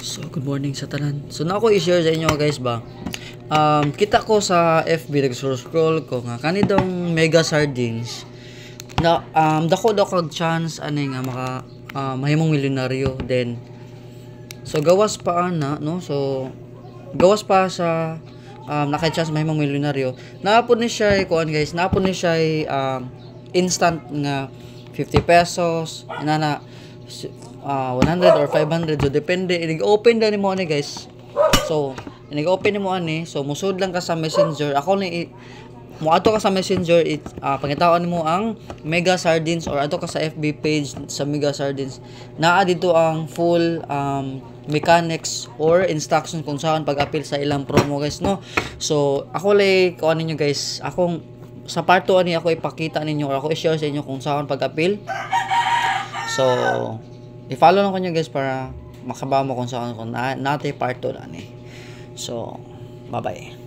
So, good morning sa tanan. So, na ako i-share sa inyo guys ba. Kita ko sa FB, nag-scroll ko nga kanidong mega sardines na dako kag chance ani nga maka mahimong milyonaryo then so gawas pa ana no, so gawas pa sa naka-chance mahimong milyonaryo. Naapon ni siya kuan guys, naapon ni siya instant nga 50 pesos inana 100 or 500, so depende inig-open na nimo ani guys. So inig-open nimo ani, so musud lang ka sa Messenger. Ako ni moadto ka sa Messenger, pangitaon nimo ang Mega Sardines or adto ka sa FB page sa Mega Sardines. Naa dito ang full mechanics or instructions kung saan pag-appeal sa ilang promo guys no. So ako lay kuan ninyo guys, akong sa part 2 ani ako ipakita ninyo or ako i-share sa inyo kung saan pag-appeal. So i-follow lang ko nyo guys para makabawa mo kung saan ko natin part 2 na ni. So bye bye.